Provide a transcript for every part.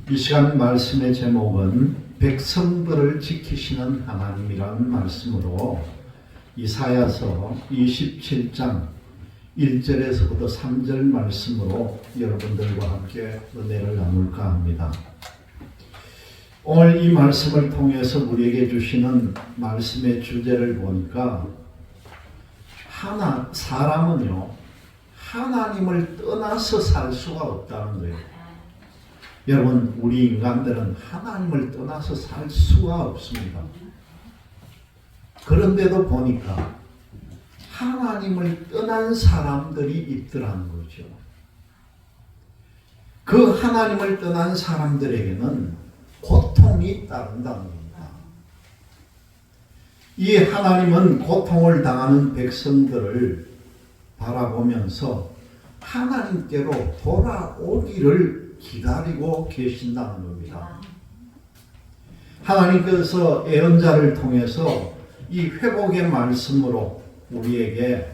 이 시간 말씀의 제목은 백성들을 지키시는 하나님이라는 말씀으로 이사야서 27장 1절에서부터 3절 말씀으로 여러분들과 함께 은혜를 나눌까 합니다. 오늘 이 말씀을 통해서 우리에게 주시는 말씀의 주제를 보니까 사람은요 하나님을 떠나서 살 수가 없다는 거예요. 여러분, 우리 인간들은 하나님을 떠나서 살 수가 없습니다. 그런데도 보니까 하나님을 떠난 사람들이 있더라는 거죠. 그 하나님을 떠난 사람들에게는 고통이 따른다는 겁니다. 이 하나님은 고통을 당하는 백성들을 바라보면서 하나님께로 돌아오기를 기다리고 계신다는 겁니다. 하나님께서 예언자를 통해서 이 회복의 말씀으로 우리에게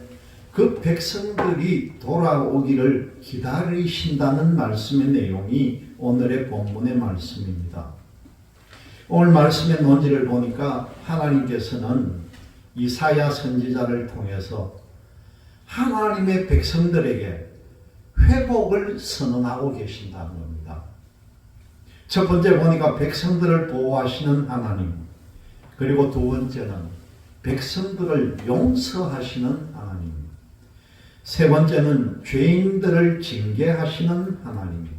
그 백성들이 돌아오기를 기다리신다는 말씀의 내용이 오늘의 본문의 말씀입니다. 오늘 말씀의 논지를 보니까 하나님께서는 이사야 선지자를 통해서 하나님의 백성들에게 회복을 선언하고 계신다는 겁니다. 첫 번째 보니까 백성들을 보호하시는 하나님, 그리고 두 번째는 백성들을 용서하시는 하나님, 세 번째는 죄인들을 징계하시는 하나님,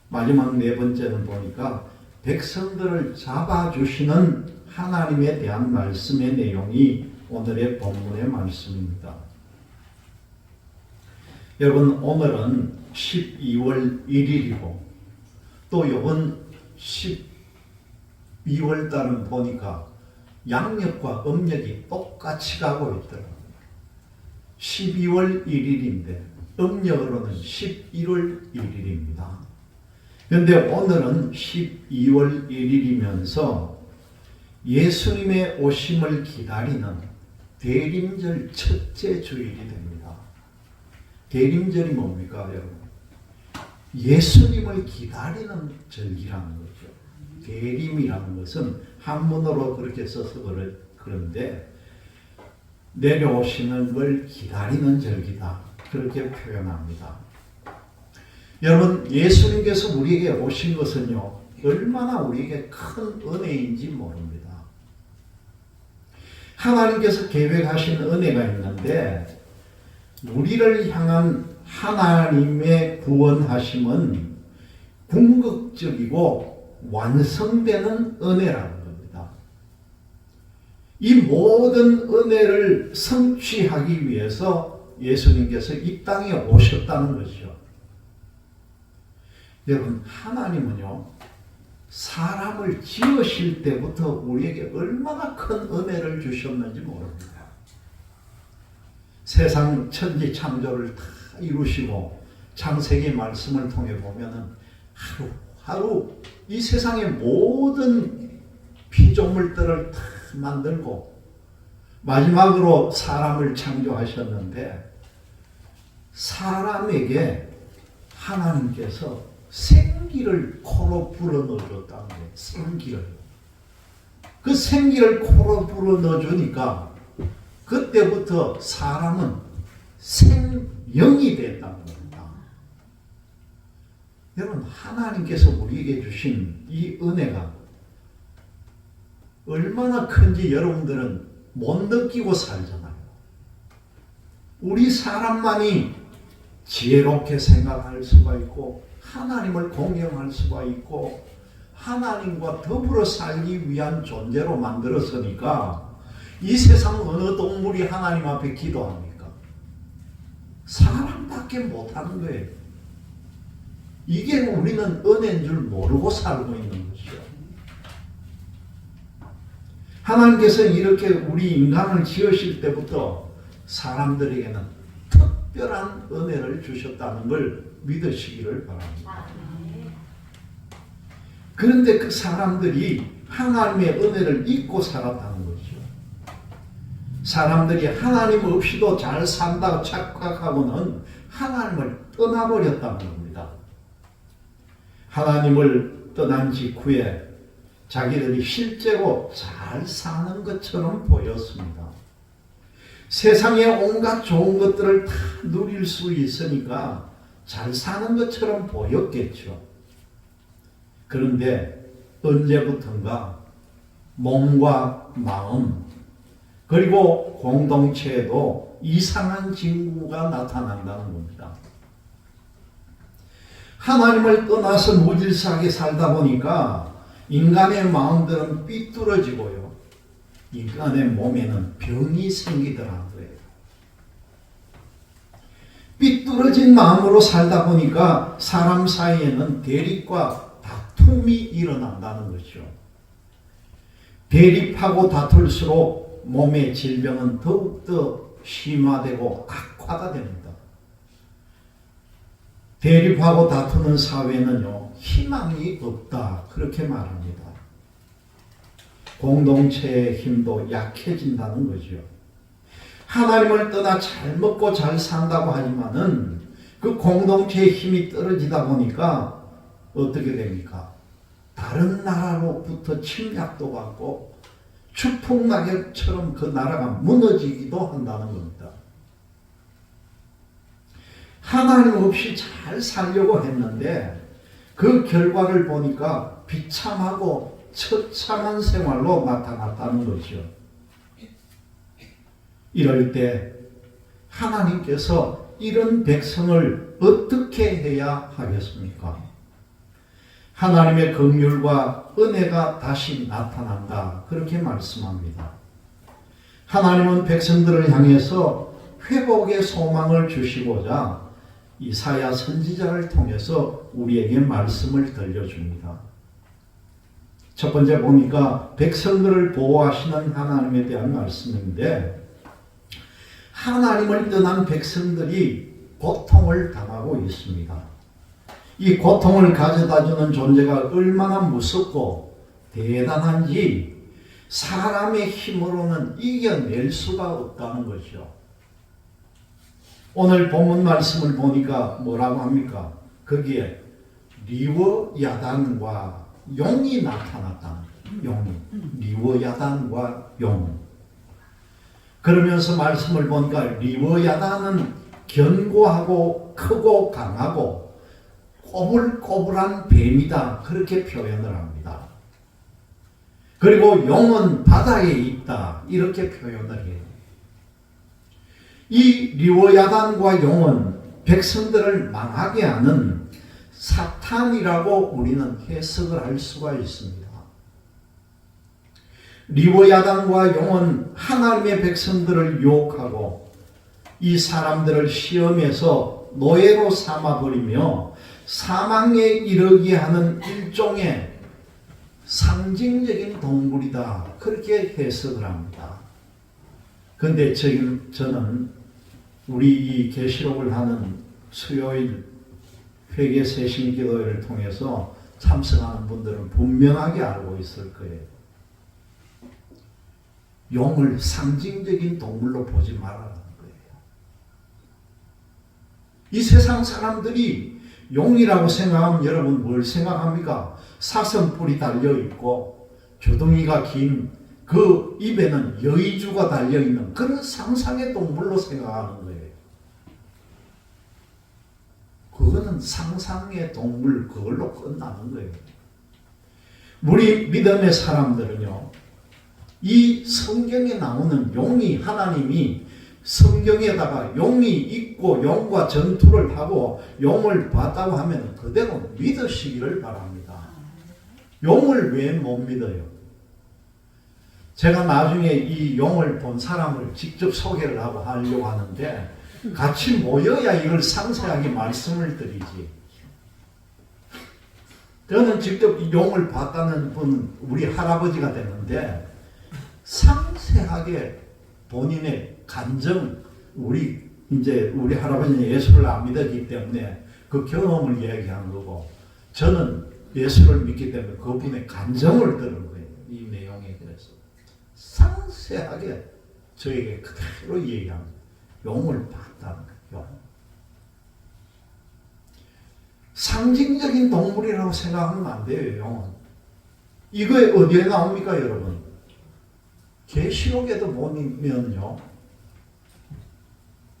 마지막 네 번째는 보니까 백성들을 잡아주시는 하나님에 대한 말씀의 내용이 오늘의 본문의 말씀입니다. 여러분, 오늘은 12월 1일이고 또 이번 12월 달은 보니까 양력과 음력이 똑같이 가고 있더라고요. 12월 1일인데 음력으로는 11월 1일입니다. 그런데 오늘은 12월 1일이면서 예수님의 오심을 기다리는 대림절 첫째 주일이 됩니다. 대림절이 뭡니까, 여러분? 예수님을 기다리는 절기라는 거죠. 대림이라는 것은 한문으로 그렇게 써서 그런데 내려오시는 걸 기다리는 절기다, 그렇게 표현합니다. 여러분, 예수님께서 우리에게 오신 것은요 얼마나 우리에게 큰 은혜인지 모릅니다. 하나님께서 계획하신 은혜가 있는데 우리를 향한 하나님의 구원하심은 궁극적이고 완성되는 은혜라는 겁니다. 이 모든 은혜를 성취하기 위해서 예수님께서 이 땅에 오셨다는 것이죠. 여러분, 하나님은요 사람을 지으실 때부터 우리에게 얼마나 큰 은혜를 주셨는지 모릅니다. 세상 천지 창조를 다 이루시고 창세기 말씀을 통해 보면은 하루하루 이 세상의 모든 피조물들을 다 만들고 마지막으로 사람을 창조하셨는데 사람에게 하나님께서 생기를 코로 불어넣어줬다는 거예요. 생기를. 그 생기를 코로 불어넣어주니까 그때부터 사람은 생명이 됐다는 겁니다. 여러분, 하나님께서 우리에게 주신 이 은혜가 얼마나 큰지 여러분들은 못 느끼고 살잖아요. 우리 사람만이 지혜롭게 생각할 수가 있고 하나님을 공경할 수가 있고 하나님과 더불어 살기 위한 존재로 만들었으니까 이 세상 어느 동물이 하나님 앞에 기도합니까? 사람밖에 못하는 거예요. 이게 우리는 은혜인 줄 모르고 살고 있는 것이죠. 하나님께서 이렇게 우리 인간을 지으실 때부터 사람들에게는 특별한 은혜를 주셨다는 걸 믿으시기를 바랍니다. 그런데 그 사람들이 하나님의 은혜를 잊고 살았다는 거죠. 사람들이 하나님 없이도 잘 산다고 착각하고는 하나님을 떠나버렸다는 겁니다. 하나님을 떠난 직후에 자기들이 실제로 잘 사는 것처럼 보였습니다. 세상에 온갖 좋은 것들을 다 누릴 수 있으니까 잘 사는 것처럼 보였겠죠. 그런데 언제부턴가 몸과 마음 그리고 공동체에도 이상한 징후가 나타난다는 겁니다. 하나님을 떠나서 무질서하게 살다 보니까 인간의 마음들은 삐뚤어지고요. 인간의 몸에는 병이 생기더라는 거예요. 삐뚤어진 마음으로 살다 보니까 사람 사이에는 대립과 다툼이 일어난다는 거죠. 대립하고 다툴수록 몸의 질병은 더욱더 심화되고 악화가 됩니다. 대립하고 다투는 사회는요, 희망이 없다. 그렇게 말합니다. 공동체의 힘도 약해진다는 거죠. 하나님을 떠나 잘 먹고 잘 산다고 하지만은 그 공동체의 힘이 떨어지다 보니까 어떻게 됩니까? 다른 나라로부터 침략도 받고 추풍낙엽처럼 그 나라가 무너지기도 한다는 겁니다. 하나님 없이 잘 살려고 했는데 그 결과를 보니까 비참하고 처참한 생활로 나타났다는 거죠. 이럴 때 하나님께서 이런 백성을 어떻게 해야 하겠습니까? 하나님의 긍휼과 은혜가 다시 나타난다. 그렇게 말씀합니다. 하나님은 백성들을 향해서 회복의 소망을 주시고자 이사야 선지자를 통해서 우리에게 말씀을 들려줍니다. 첫 번째 보니까 백성들을 보호하시는 하나님에 대한 말씀인데 하나님을 떠난 백성들이 고통을 당하고 있습니다. 이 고통을 가져다주는 존재가 얼마나 무섭고 대단한지 사람의 힘으로는 이겨낼 수가 없다는 거죠. 오늘 본문 말씀을 보니까 뭐라고 합니까? 거기에 리워야단과 용이 나타났다는 거예요. 용이. 리워야단과 용. 그러면서 말씀을 보니까 리워야단은 견고하고 크고 강하고 꼬불꼬불한 뱀이다. 그렇게 표현을 합니다. 그리고 용은 바다에 있다. 이렇게 표현을 해요. 이 리워야단과 용은 백성들을 망하게 하는 사탄이라고 우리는 해석을 할 수가 있습니다. 리워야단과 용은 하나님의 백성들을 유혹하고 이 사람들을 시험에서 노예로 삼아버리며 사망에 이르게 하는 일종의 상징적인 동물이다. 그렇게 해석을 합니다. 그런데 저는 우리 이 계시록을 하는 수요일 회개 새신 기도회를 통해서 참석하는 분들은 분명하게 알고 있을 거예요. 용을 상징적인 동물로 보지 말아라는 거예요. 이 세상 사람들이 용이라고 생각하면 여러분 뭘 생각합니까? 사슴뿔이 달려있고 주둥이가 긴 그 입에는 여의주가 달려있는 그런 상상의 동물로 생각하는 거예요. 그거는 상상의 동물 그걸로 끝나는 거예요. 우리 믿음의 사람들은요. 이 성경에 나오는 용이 하나님이 성경에다가 용이 있고 용과 전투를 하고 용을 봤다고 하면 그대로 믿으시기를 바랍니다. 용을 왜 못 믿어요? 제가 나중에 이 용을 본 사람을 직접 소개를 하려고 하는데 같이 모여야 이걸 상세하게 말씀을 드리지. 저는 직접 이 용을 봤다는 분 우리 할아버지가 되는데 상세하게 본인의 감정 우리 할아버지는 예수를 안 믿었기 때문에 그 경험을 이야기한 거고 저는 예수를 믿기 때문에 그분의 감정을 들은 거예요. 이 내용에 그래서 상세하게 저에게 그대로 얘기합니다. 용을 봤다는 거예요. 상징적인 동물이라고 생각하면 안 돼요. 용은. 이거 어디에 나옵니까 여러분? 계시록에도 보면요,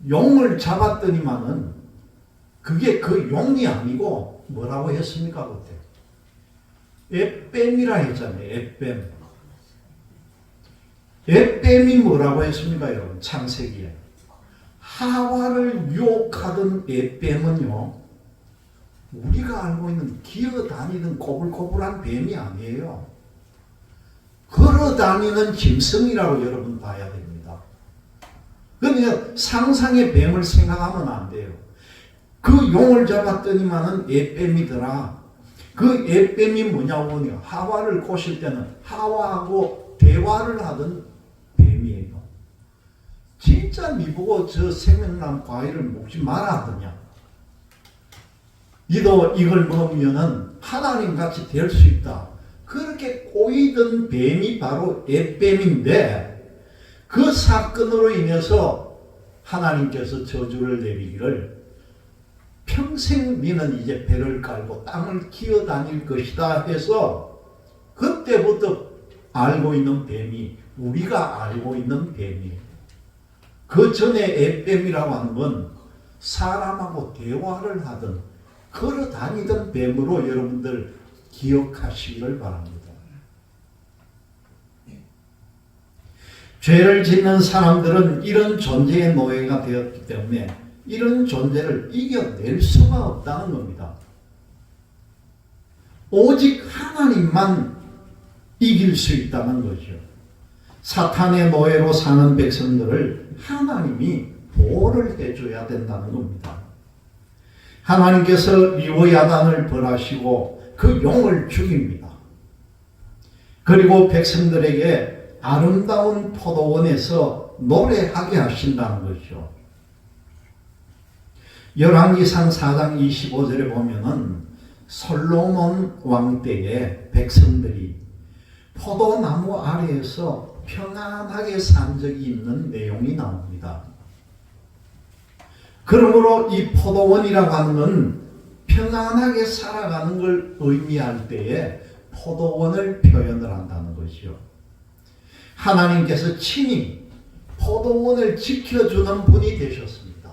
용을 잡았더니만은 그게 그 용이 아니고 뭐라고 했습니까 그때? 앱뱀이라 했잖아요. 앱뱀. 앱뱀이 뭐라고 했습니까 여러분? 창세기에 하와를 유혹하던 앱뱀은요, 우리가 알고 있는 기어다니는 고불고불한 뱀이 아니에요. 걸어다니는 짐승이라고 여러분 봐야 됩니다. 그러니까 상상의 뱀을 생각하면 안 돼요. 그 용을 잡았더니만은 앱뱀이더라. 그 앱뱀이 뭐냐고 보니 하와를 꼬실 때는 하와하고 대화를 하던 뱀이에요. 진짜 미보고 저 생명나무 과일을 먹지 마라 하더냐. 니도 이걸 먹으면은 하나님같이 될 수 있다. 그렇게 꼬이던 뱀이 바로 앱뱀인데, 그 사건으로 인해서 하나님께서 저주를 내리기를 평생 니는 이제 배를 깔고 땅을 기어다닐 것이다 해서, 그때부터 알고 있는 뱀이 우리가 알고 있는 뱀이에요. 그 전에 앱뱀이라고 하는 건 사람하고 대화를 하던 걸어 다니던 뱀으로 여러분들 기억하시기를 바랍니다. 죄를 짓는 사람들은 이런 존재의 노예가 되었기 때문에 이런 존재를 이겨낼 수가 없다는 겁니다. 오직 하나님만 이길 수 있다는 거죠. 사탄의 노예로 사는 백성들을 하나님이 보호를 해줘야 된다는 겁니다. 하나님께서 리오야단을 벌하시고 그 용을 죽입니다. 그리고 백성들에게 아름다운 포도원에서 노래하게 하신다는 거죠. 열왕기상 4장 25절에 보면은 솔로몬 왕 때에 백성들이 포도나무 아래에서 평안하게 산 적이 있는 내용이 나옵니다. 그러므로 이 포도원이라고 하는 건 평안하게 살아가는 걸 의미할 때에 포도원을 표현을 한다는 것이요. 하나님께서 친히 포도원을 지켜주는 분이 되셨습니다.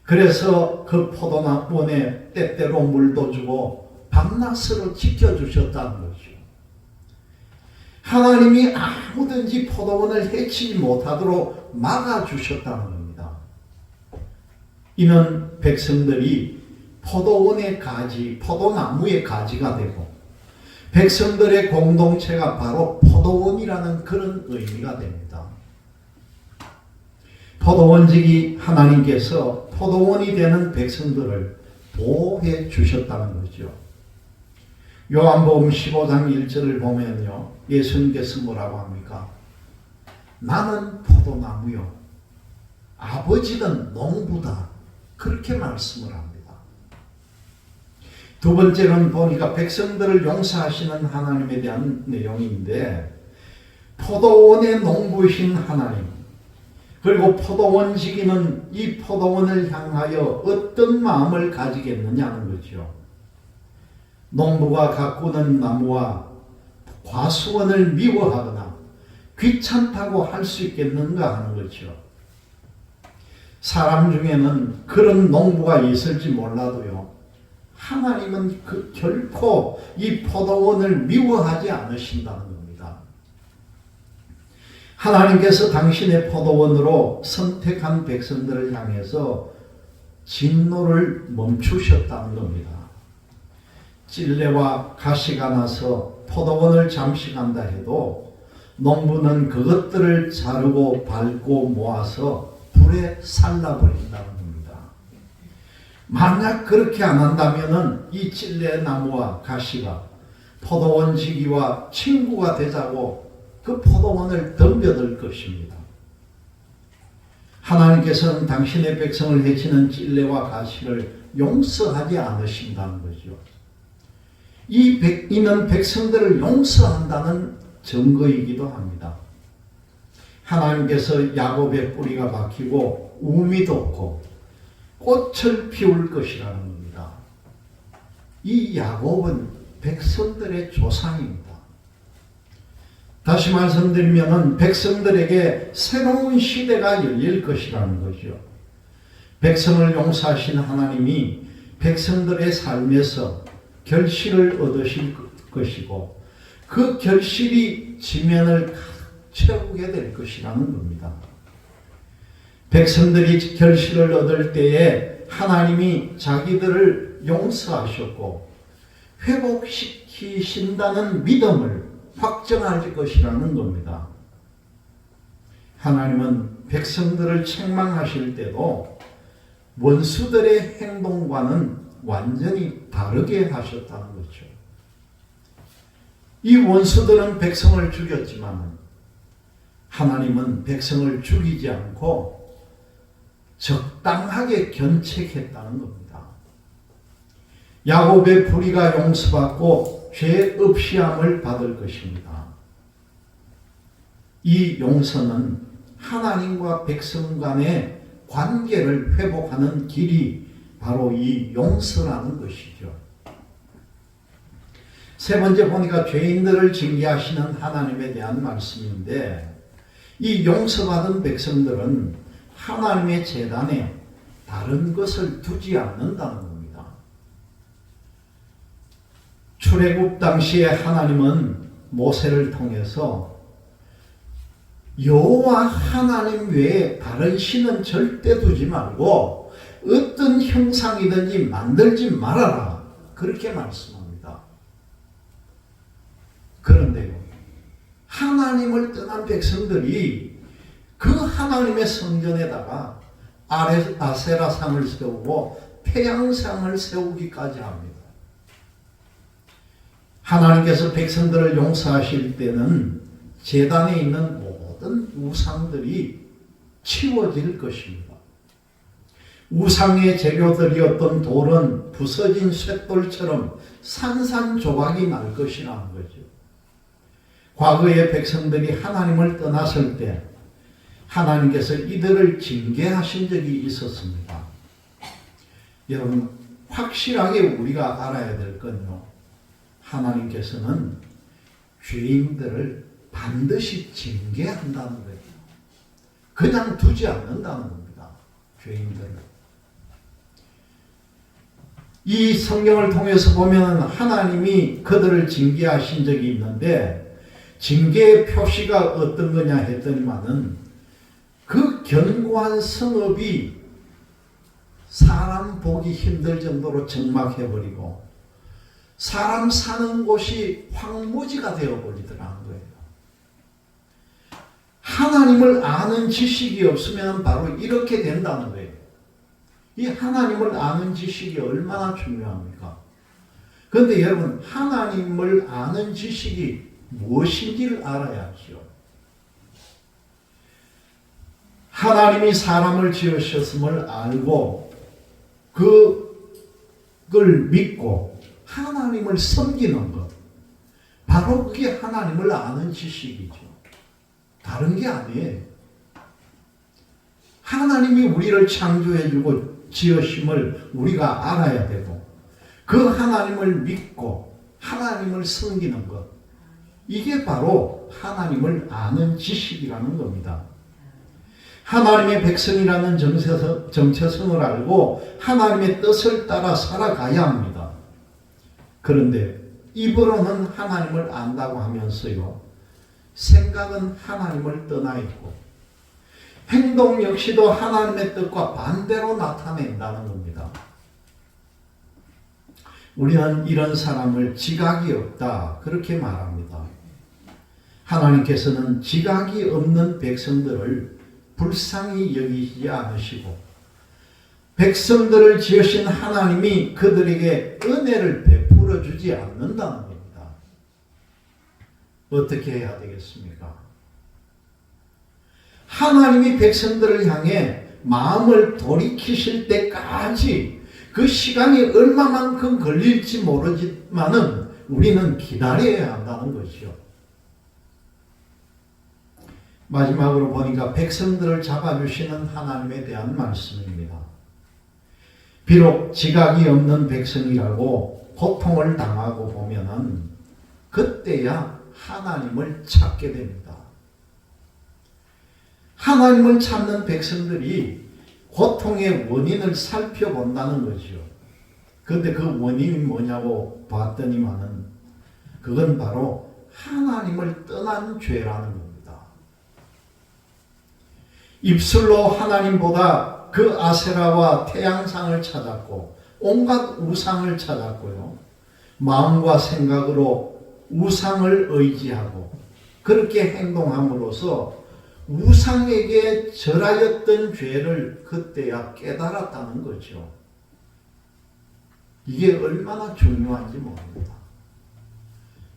그래서 그 포도원에 때때로 물도 주고 밤낮으로 지켜주셨다는 것이요. 하나님이 아무든지 포도원을 해치지 못하도록 막아주셨다는 겁니다. 이는 백성들이 포도원의 가지, 포도나무의 가지가 되고 백성들의 공동체가 바로 포도원이라는 그런 의미가 됩니다. 포도원직이 하나님께서 포도원이 되는 백성들을 보호해 주셨다는 거죠. 요한복음 15장 1절을 보면요, 예수님께서 뭐라고 합니까? 나는 포도나무요, 아버지는 농부다. 그렇게 말씀을 합니다. 두 번째는 보니까 백성들을 용서하시는 하나님에 대한 내용인데, 포도원의 농부이신 하나님, 그리고 포도원 지기는 이 포도원을 향하여 어떤 마음을 가지겠느냐는 거죠. 농부가 가꾸는 나무와 과수원을 미워하거나 귀찮다고 할 수 있겠는가 하는 거죠. 사람 중에는 그런 농부가 있을지 몰라도요, 하나님은 결코 이 포도원을 미워하지 않으신다는 겁니다. 하나님께서 당신의 포도원으로 선택한 백성들을 향해서 진노를 멈추셨다는 겁니다. 찔레와 가시가 나서 포도원을 잠식한다 해도 농부는 그것들을 자르고 밟고 모아서 불에 살라버린다는 겁니다. 만약 그렇게 안 한다면은 이 찔레나무와 가시가 포도원 지기와 친구가 되자고 그 포도원을 덤벼들 것입니다. 하나님께서는 당신의 백성을 해치는 찔레와 가시를 용서하지 않으신다는 거죠. 이는 백성들을 용서한다는 증거이기도 합니다. 하나님께서 야곱의 뿌리가 박히고 우미 돋고 꽃을 피울 것이라는 겁니다. 이 야곱은 백성들의 조상입니다. 다시 말씀드리면 백성들에게 새로운 시대가 열릴 것이라는 거죠. 백성을 용서하신 하나님이 백성들의 삶에서 결실을 얻으실 것이고 그 결실이 지면을 채우게 될 것이라는 겁니다. 백성들이 결실을 얻을 때에 하나님이 자기들을 용서하셨고 회복시키신다는 믿음을 확정할 것이라는 겁니다. 하나님은 백성들을 책망하실 때도 원수들의 행동과는 완전히 다르게 하셨다는 거죠. 이 원수들은 백성을 죽였지만 하나님은 백성을 죽이지 않고 적당하게 견책했다는 겁니다. 야곱의 불의가 용서받고 죄 없이함을 받을 것입니다. 이 용서는 하나님과 백성 간의 관계를 회복하는 길이 바로 이 용서라는 것이죠. 세 번째 보니까 죄인들을 징계하시는 하나님에 대한 말씀인데 이 용서받은 백성들은 하나님의 제단에 다른 것을 두지 않는다는 겁니다. 출애굽 당시에 하나님은 모세를 통해서 여호와 하나님 외에 다른 신은 절대 두지 말고 어떤 형상이든지 만들지 말아라 그렇게 말씀합니다. 그런데요, 하나님을 떠난 백성들이 그 하나님의 성전에다가 아세라상을 세우고 태양상을 세우기까지 합니다. 하나님께서 백성들을 용서하실 때는 제단에 있는 모든 우상들이 치워질 것입니다. 우상의 재료들이었던 돌은 부서진 쇳돌처럼 산산조각이 날 것이라는 거죠. 과거의 백성들이 하나님을 떠났을 때 하나님께서 이들을 징계하신 적이 있었습니다. 여러분, 확실하게 우리가 알아야 될 건요, 하나님께서는 죄인들을 반드시 징계한다는 거예요. 그냥 두지 않는다는 겁니다. 죄인들을. 이 성경을 통해서 보면 하나님이 그들을 징계하신 적이 있는데 징계의 표시가 어떤 거냐 했더니만은 그 견고한 성읍이 사람 보기 힘들 정도로 적막해버리고 사람 사는 곳이 황무지가 되어버리더라는 거예요. 하나님을 아는 지식이 없으면 바로 이렇게 된다는 거예요. 이 하나님을 아는 지식이 얼마나 중요합니까? 그런데 여러분, 하나님을 아는 지식이 무엇인지를 알아야죠. 하나님이 사람을 지으셨음을 알고 그걸 믿고 하나님을 섬기는 것, 바로 그게 하나님을 아는 지식이죠. 다른 게 아니에요. 하나님이 우리를 창조해주고 지으심을 우리가 알아야 되고 그 하나님을 믿고 하나님을 섬기는 것, 이게 바로 하나님을 아는 지식이라는 겁니다. 하나님의 백성이라는 정체성을 알고 하나님의 뜻을 따라 살아가야 합니다. 그런데 입으로는 하나님을 안다고 하면서요, 생각은 하나님을 떠나 있고 행동 역시도 하나님의 뜻과 반대로 나타낸다는 겁니다. 우리는 이런 사람을 지각이 없다 그렇게 말합니다. 하나님께서는 지각이 없는 백성들을 불쌍히 여기지 않으시고 백성들을 지으신 하나님이 그들에게 은혜를 베풀어 주지 않는다는 겁니다. 어떻게 해야 되겠습니까? 하나님이 백성들을 향해 마음을 돌이키실 때까지 그 시간이 얼마만큼 걸릴지 모르지만은 우리는 기다려야 한다는 것이죠. 마지막으로 보니까 백성들을 잡아주시는 하나님에 대한 말씀입니다. 비록 지각이 없는 백성이라고 고통을 당하고 보면은 그때야 하나님을 찾게 됩니다. 하나님을 찾는 백성들이 고통의 원인을 살펴본다는 거죠. 그런데 그 원인이 뭐냐고 봤더니만은 그건 바로 하나님을 떠난 죄라는 겁니다. 입술로 하나님보다 그 아세라와 태양상을 찾았고 온갖 우상을 찾았고요. 마음과 생각으로 우상을 의지하고 그렇게 행동함으로써 우상에게 절하였던 죄를 그때야 깨달았다는 거죠. 이게 얼마나 중요한지 모릅니다.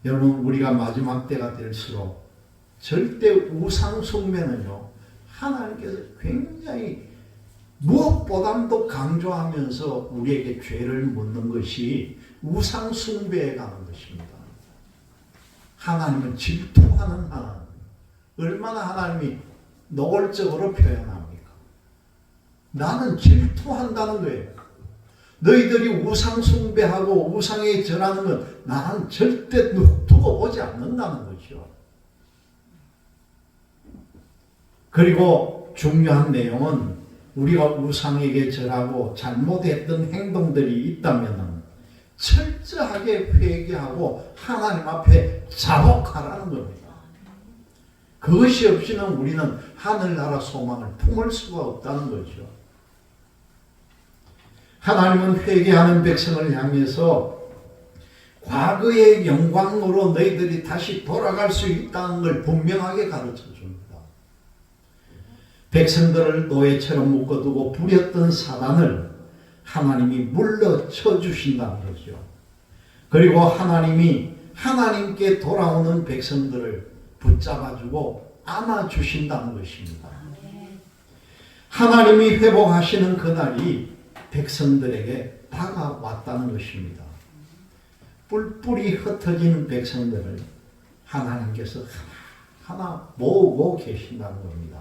여러분, 우리가 마지막 때가 될수록 절대 우상 숭배는요, 하나님께서 굉장히 무엇보다도 강조하면서 우리에게 죄를 묻는 것이 우상 숭배에 가는 것입니다. 하나님은 질투하는 하나님. 얼마나 하나님이 노골적으로 표현합니까? 나는 질투한다는 거예요. 너희들이 우상 숭배하고 우상에 절하는 건 나는 절대 두고 보지 않는다는 거죠. 그리고 중요한 내용은 우리가 우상에게 절하고 잘못했던 행동들이 있다면 철저하게 회개하고 하나님 앞에 자복하라는 겁니다. 그것이 없이는 우리는 하늘나라 소망을 품을 수가 없다는 거죠. 하나님은 회개하는 백성을 향해서 과거의 영광으로 너희들이 다시 돌아갈 수 있다는 걸 분명하게 가르쳐 줍니다. 백성들을 노예처럼 묶어두고 부렸던 사단을 하나님이 물러쳐 주신다는 거죠. 그리고 하나님이 하나님께 돌아오는 백성들을 붙잡아주고 안아주신다는 것입니다. 하나님이 회복하시는 그날이 백성들에게 다가왔다는 것입니다. 뿔뿔이 흩어진 백성들을 하나님께서 하나 모으고 계신다는 겁니다.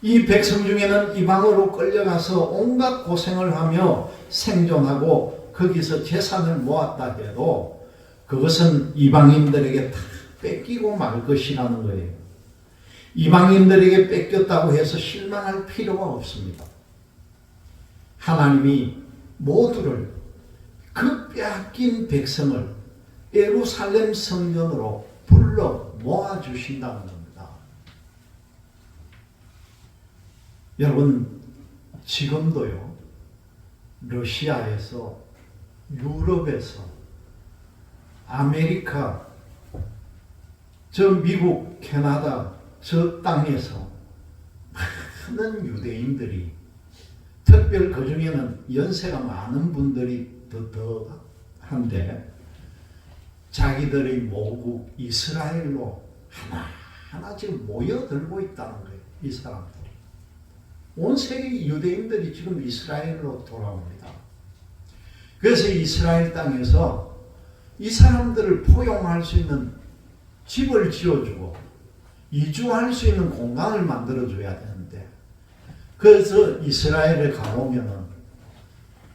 이 백성 중에는 이방으로 끌려가서 온갖 고생을 하며 생존하고 거기서 재산을 모았다 해도 그것은 이방인들에게 다 뺏기고 말 것이라는 거예요. 이방인들에게 뺏겼다고 해서 실망할 필요가 없습니다. 하나님이 모두를 그 빼앗긴 백성을 예루살렘 성전으로 불러 모아주신다는 겁니다. 여러분, 지금도요, 러시아에서, 유럽에서, 아메리카, 저 미국, 캐나다, 저 땅에서 많은 유대인들이, 특별 그 중에는 연세가 많은 분들이 더한데 자기들의 모국 이스라엘로 하나하나 지금 모여들고 있다는 거예요. 이 사람들이. 온 세계 유대인들이 지금 이스라엘로 돌아옵니다. 그래서 이스라엘 땅에서 이 사람들을 포용할 수 있는 집을 지어주고 이주할 수 있는 공간을 만들어줘야 되는데, 그래서 이스라엘에 가보면은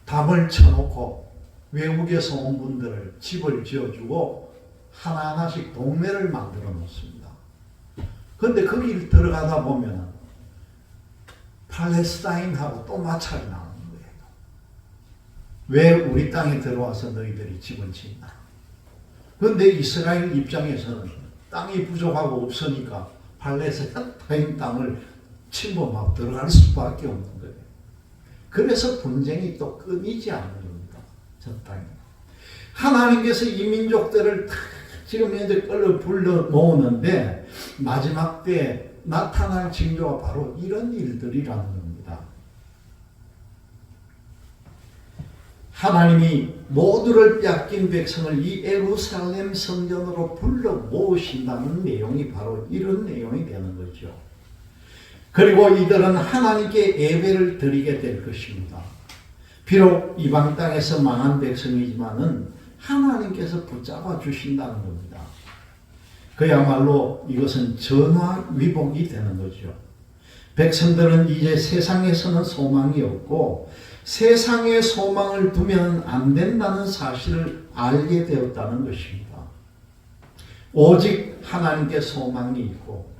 담을 쳐놓고 외국에서 온 분들을 집을 지어주고 하나하나씩 동네를 만들어 놓습니다. 그런데 거기를 들어가다 보면은 팔레스타인하고 또 마찰이 나오는 거예요. 왜 우리 땅에 들어와서 너희들이 집을 짓나? 그런데 이스라엘 입장에서는 땅이 부족하고 없으니까 팔레스타인 땅을 침범하고 들어갈 수밖에 없는 거예요. 그래서 분쟁이 또 끊이지 않는 겁니다. 저 땅에. 하나님께서 이 민족들을 지금 현재 불러 모으는데 마지막 때 나타날 징조가 바로 이런 일들이라는 겁니다. 하나님이 모두를 빼앗긴 백성을 이 예루살렘 성전으로 불러 모으신다는 내용이 바로 이런 내용이 되는 거죠. 그리고 이들은 하나님께 예배를 드리게 될 것입니다. 비록 이방 땅에서 망한 백성이지만은 하나님께서 붙잡아 주신다는 겁니다. 그야말로 이것은 전화위복이 되는 거죠. 백성들은 이제 세상에서는 소망이 없고 세상에 소망을 두면 안 된다는 사실을 알게 되었다는 것입니다. 오직 하나님께 소망이 있고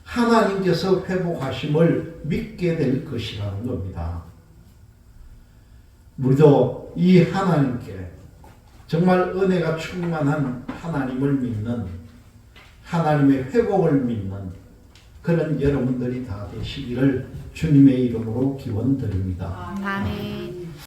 하나님께서 회복하심을 믿게 될 것이라는 겁니다. 우리도 이 하나님께 정말 은혜가 충만한 하나님을 믿는, 하나님의 회복을 믿는 그런 여러분들이 다 되시기를 주님의 이름으로 기원드립니다. 아멘.